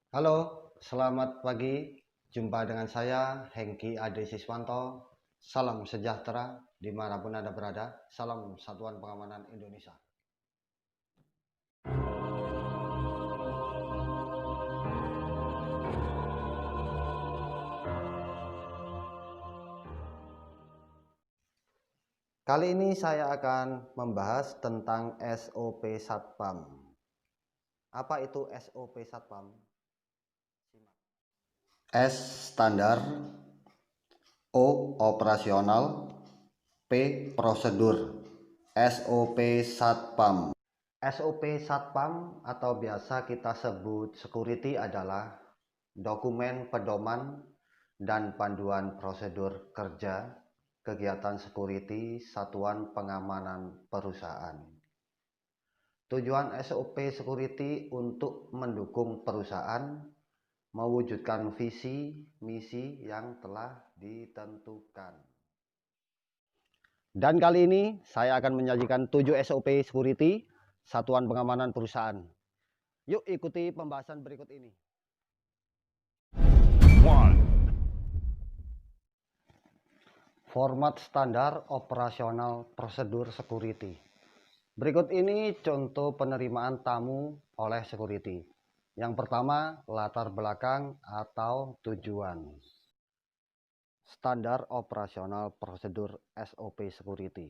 Halo, selamat pagi. Jumpa dengan saya, Hengki Ade Siswanto. Salam sejahtera dimanapun Anda berada. Salam Satuan Pengamanan Indonesia. Kali ini saya akan membahas tentang SOP Satpam. Apa itu SOP Satpam? S standar, O operasional, P prosedur. SOP Satpam. SOP Satpam atau biasa kita sebut security adalah dokumen pedoman dan panduan prosedur kerja kegiatan security Satuan Pengamanan Perusahaan. Tujuan SOP security untuk mendukung perusahaan mewujudkan visi misi yang telah ditentukan. Dan kali ini saya akan menyajikan 7 SOP security Satuan Pengamanan Perusahaan. Yuk ikuti pembahasan berikut ini. Format standar operasional prosedur security. Berikut ini contoh penerimaan tamu oleh security. Yang pertama, latar belakang atau tujuan. Standar operasional prosedur SOP security.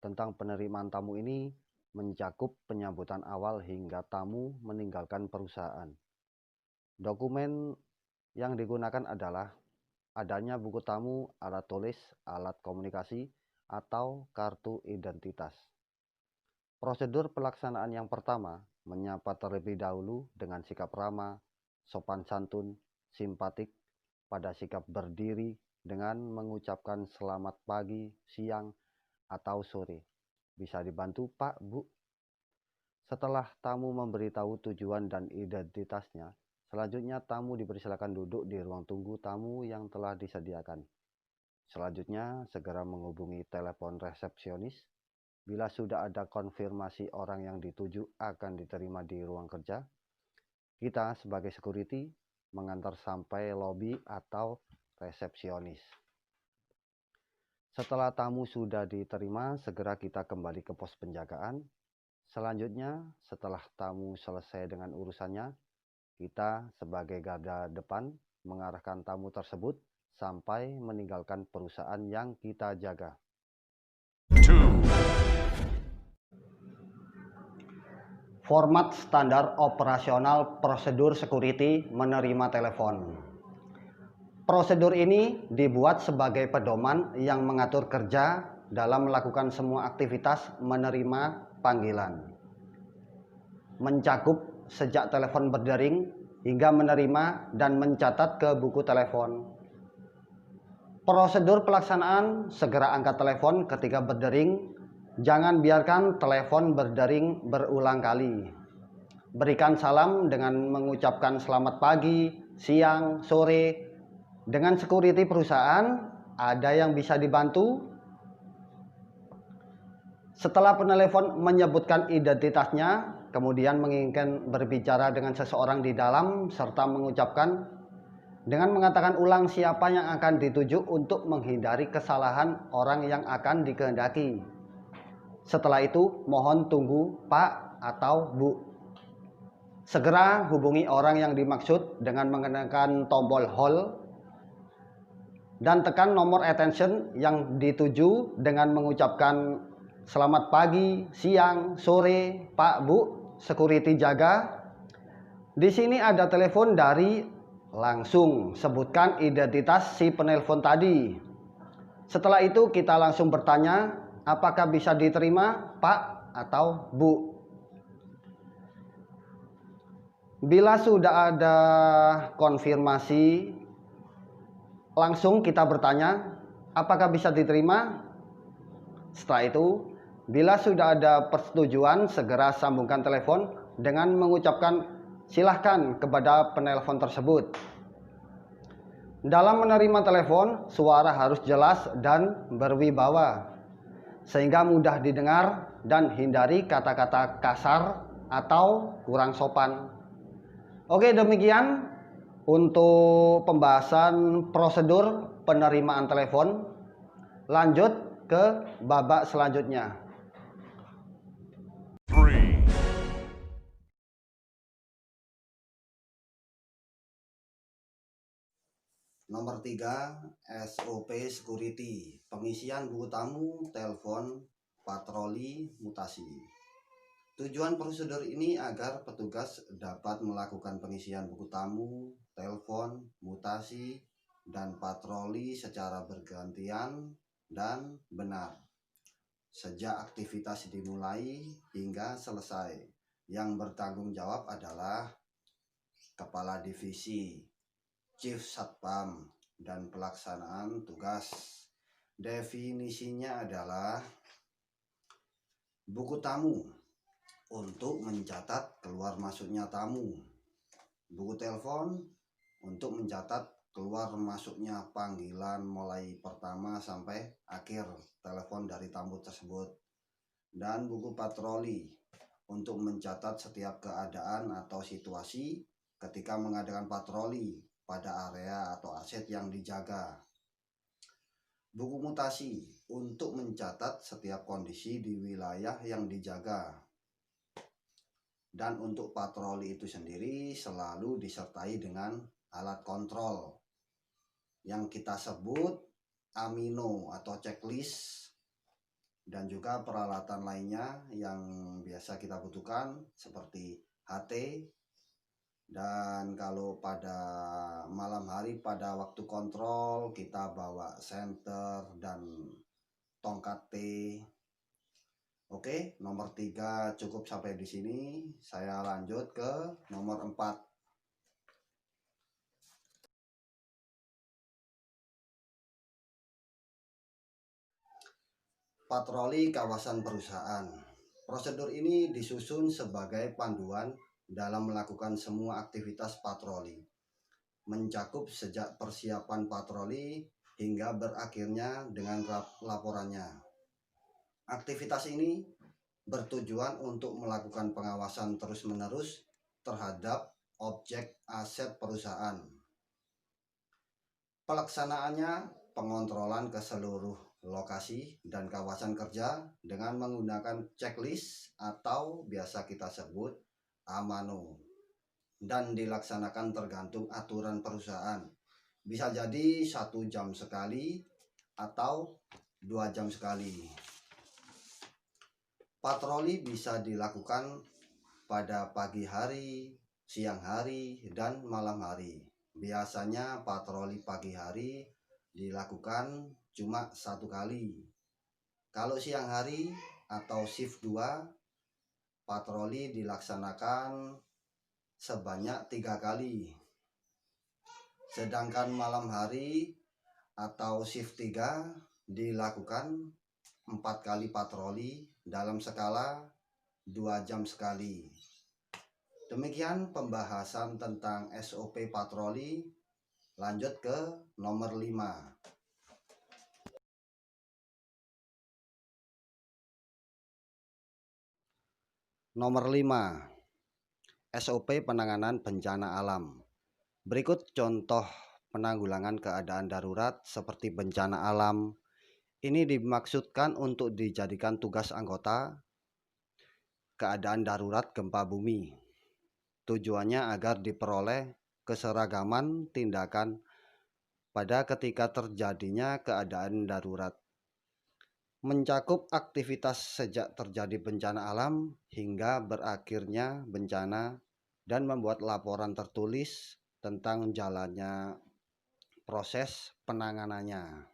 Tentang penerimaan tamu ini mencakup penyambutan awal hingga tamu meninggalkan perusahaan. Dokumen yang digunakan adalah adanya buku tamu, alat tulis, alat komunikasi, atau kartu identitas. Prosedur pelaksanaan yang pertama, menyapa terlebih dahulu dengan sikap ramah, sopan santun, simpatik, pada sikap berdiri dengan mengucapkan selamat pagi, siang, atau sore. Bisa dibantu Pak, Bu? Setelah tamu memberitahu tujuan dan identitasnya, selanjutnya tamu dipersilakan duduk di ruang tunggu tamu yang telah disediakan. Selanjutnya, segera menghubungi telepon resepsionis. Bila sudah ada konfirmasi orang yang dituju akan diterima di ruang kerja, kita sebagai security mengantar sampai lobi atau resepsionis. Setelah tamu sudah diterima, segera kita kembali ke pos penjagaan. Selanjutnya, setelah tamu selesai dengan urusannya, kita sebagai garda depan mengarahkan tamu tersebut sampai meninggalkan perusahaan yang kita jaga. Format standar operasional prosedur security menerima telepon. Prosedur ini dibuat sebagai pedoman yang mengatur kerja dalam melakukan semua aktivitas menerima panggilan. Mencakup sejak telepon berdering hingga menerima dan mencatat ke buku telepon. Prosedur pelaksanaan, segera angkat telepon ketika berdering. Jangan biarkan telepon berdering berulang kali. Berikan salam dengan mengucapkan selamat pagi, siang, sore. Dengan security perusahaan, ada yang bisa dibantu? Setelah penelepon menyebutkan identitasnya, kemudian menginginkan berbicara dengan seseorang di dalam, serta mengucapkan dengan mengatakan ulang siapa yang akan dituju untuk menghindari kesalahan orang yang akan dikehendaki. Setelah itu, mohon tunggu Pak atau Bu. Segera hubungi orang yang dimaksud dengan mengenakan tombol hold dan tekan nomor attention yang dituju dengan mengucapkan selamat pagi, siang, sore, Pak, Bu, security jaga. Di sini ada telepon dari, langsung sebutkan identitas si penelpon tadi. Setelah itu kita langsung bertanya, apakah bisa diterima, Pak atau Bu? Bila sudah ada konfirmasi, langsung kita bertanya, apakah bisa diterima? Setelah itu, bila sudah ada persetujuan, segera sambungkan telepon dengan mengucapkan silahkan kepada penelpon tersebut. Dalam menerima telepon, suara harus jelas dan berwibawa, sehingga mudah didengar dan hindari kata-kata kasar atau kurang sopan. Oke, demikian Untuk pembahasan prosedur penerimaan telepon, lanjut ke babak selanjutnya. Nomor 3, SOP Security, pengisian buku tamu, telepon, patroli, mutasi. Tujuan prosedur ini agar petugas dapat melakukan pengisian buku tamu, telepon, mutasi, dan patroli secara bergantian dan benar sejak aktivitas dimulai hingga selesai. Yang bertanggung jawab adalah Kepala Divisi, Chief Satpam, dan pelaksanaan tugas. Definisinya adalah buku tamu untuk mencatat keluar masuknya tamu, buku telepon untuk mencatat keluar masuknya panggilan mulai pertama sampai akhir telepon dari tamu tersebut, dan buku patroli untuk mencatat setiap keadaan atau situasi ketika mengadakan patroli pada area atau aset yang dijaga. Buku mutasi untuk mencatat setiap kondisi di wilayah yang dijaga. Dan untuk patroli itu sendiri selalu disertai dengan alat kontrol yang kita sebut amino atau checklist, dan juga peralatan lainnya yang biasa kita butuhkan seperti HT. Dan kalau pada malam hari pada waktu kontrol kita bawa senter dan tongkat T. Oke, nomor 3 cukup sampai di sini. Saya lanjut ke nomor 4. Patroli kawasan perusahaan. Prosedur ini disusun sebagai panduan dalam melakukan semua aktivitas patroli, mencakup sejak persiapan patroli hingga berakhirnya dengan laporannya. Aktivitas ini bertujuan untuk melakukan pengawasan terus-menerus terhadap objek aset perusahaan. Pelaksanaannya pengontrolan ke seluruh lokasi dan kawasan kerja dengan menggunakan checklist atau biasa kita sebut amano, dan dilaksanakan tergantung aturan perusahaan. Bisa jadi 1 jam sekali atau 2 jam sekali. Patroli bisa dilakukan pada pagi hari, siang hari, dan malam hari. Biasanya patroli pagi hari dilakukan cuma 1 kali. Kalau siang hari atau shift 2, patroli dilaksanakan sebanyak 3 kali. Sedangkan malam hari atau shift 3 dilakukan 4 kali patroli dalam skala 2 jam sekali. Demikian pembahasan tentang SOP patroli. Lanjut ke nomor 5. Nomor 5. SOP penanganan bencana alam. Berikut contoh penanggulangan keadaan darurat seperti bencana alam. Ini dimaksudkan untuk dijadikan tugas anggota keadaan darurat gempa bumi. Tujuannya agar diperoleh keseragaman tindakan pada ketika terjadinya keadaan darurat, mencakup aktivitas sejak terjadi bencana alam hingga berakhirnya bencana, dan membuat laporan tertulis tentang jalannya proses penanganannya.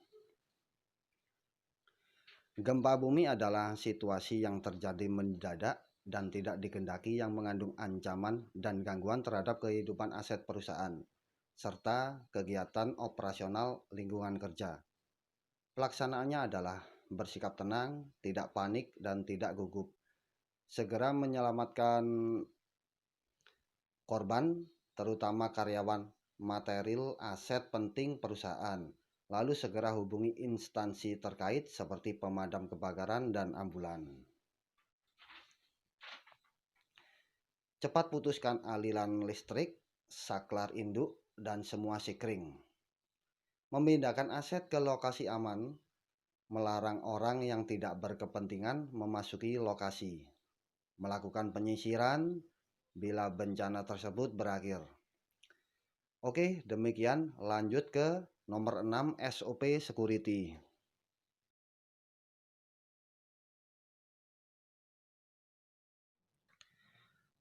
Gempa bumi adalah situasi yang terjadi mendadak dan tidak dikehendaki yang mengandung ancaman dan gangguan terhadap kehidupan aset perusahaan serta kegiatan operasional lingkungan kerja. Pelaksanaannya adalah bersikap tenang, tidak panik, dan tidak gugup. Segera menyelamatkan korban, terutama karyawan, material, aset penting perusahaan. Lalu segera hubungi instansi terkait seperti pemadam kebakaran dan ambulan. Cepat putuskan aliran listrik, saklar induk, dan semua sekring. Memindahkan aset ke lokasi aman, melarang orang yang tidak berkepentingan memasuki lokasi, melakukan penyisiran bila bencana tersebut berakhir. Oke, demikian, lanjut ke nomor 6 SOP Security.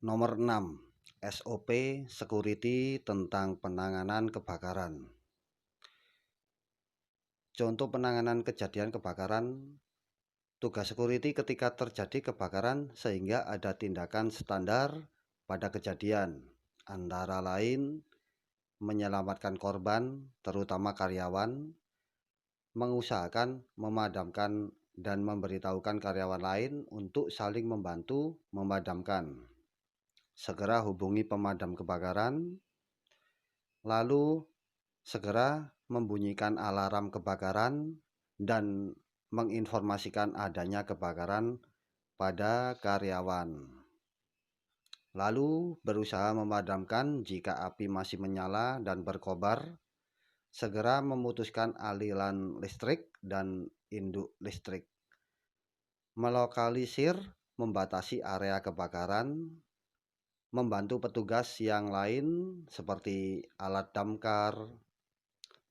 Nomor 6 SOP Security tentang penanganan kebakaran. Contoh penanganan kejadian kebakaran. Tugas security ketika terjadi kebakaran sehingga ada tindakan standar pada kejadian, antara lain menyelamatkan korban, terutama karyawan, mengusahakan memadamkan dan memberitahukan karyawan lain untuk saling membantu memadamkan. Segera hubungi pemadam kebakaran, lalu segera membunyikan alarm kebakaran dan menginformasikan adanya kebakaran pada karyawan. Lalu berusaha memadamkan jika api masih menyala dan berkobar. Segera memutuskan aliran listrik dan induk listrik. Melokalisir, membatasi area kebakaran, membantu petugas yang lain seperti alat damkar,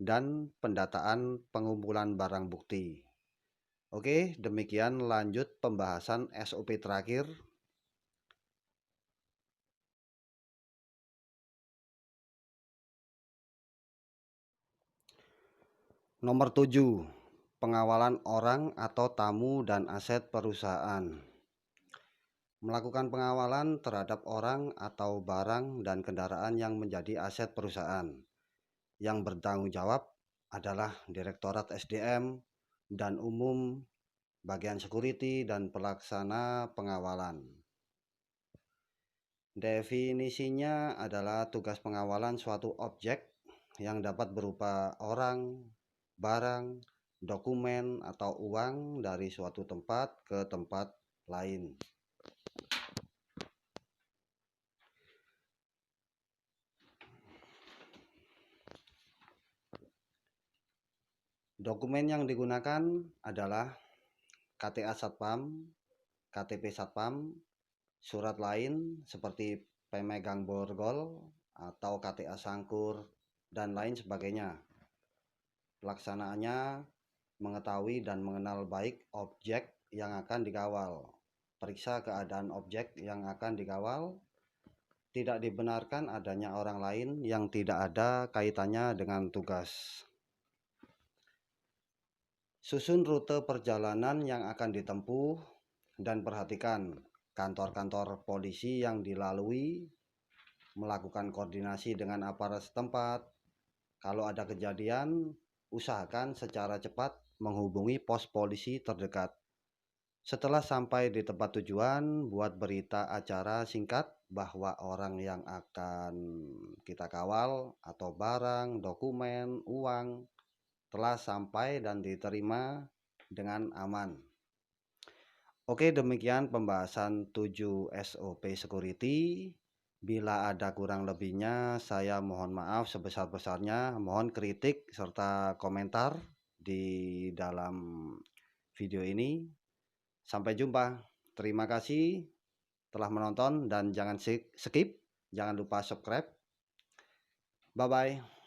dan pendataan pengumpulan barang bukti. Oke, demikian lanjut pembahasan SOP terakhir. Nomor 7, pengawalan orang atau tamu dan aset perusahaan. Melakukan pengawalan terhadap orang atau barang dan kendaraan yang menjadi aset perusahaan. Yang bertanggung jawab adalah Direktorat SDM dan Umum, bagian security, dan pelaksana pengawalan. Definisinya adalah tugas pengawalan suatu objek yang dapat berupa orang, barang, dokumen, atau uang dari suatu tempat ke tempat lain. Dokumen yang digunakan adalah KTA Satpam, KTP Satpam, surat lain seperti pemegang borgol atau KTA Sangkur, dan lain sebagainya. Pelaksanaannya mengetahui dan mengenal baik objek yang akan dikawal. Periksa keadaan objek yang akan dikawal. Tidak dibenarkan adanya orang lain yang tidak ada kaitannya dengan tugas. Susun rute perjalanan yang akan ditempuh dan perhatikan kantor-kantor polisi yang dilalui, melakukan koordinasi dengan aparat setempat. Kalau ada kejadian, usahakan secara cepat menghubungi pos polisi terdekat. Setelah sampai di tempat tujuan, buat berita acara singkat bahwa orang yang akan kita kawal atau barang, dokumen, uang telah sampai dan diterima dengan aman. Oke, demikian pembahasan 7 SOP Security. Bila ada kurang lebihnya, saya mohon maaf sebesar-besarnya. Mohon kritik serta komentar di dalam video ini. Sampai jumpa. Terima kasih telah menonton dan jangan skip. Jangan lupa subscribe. Bye-bye.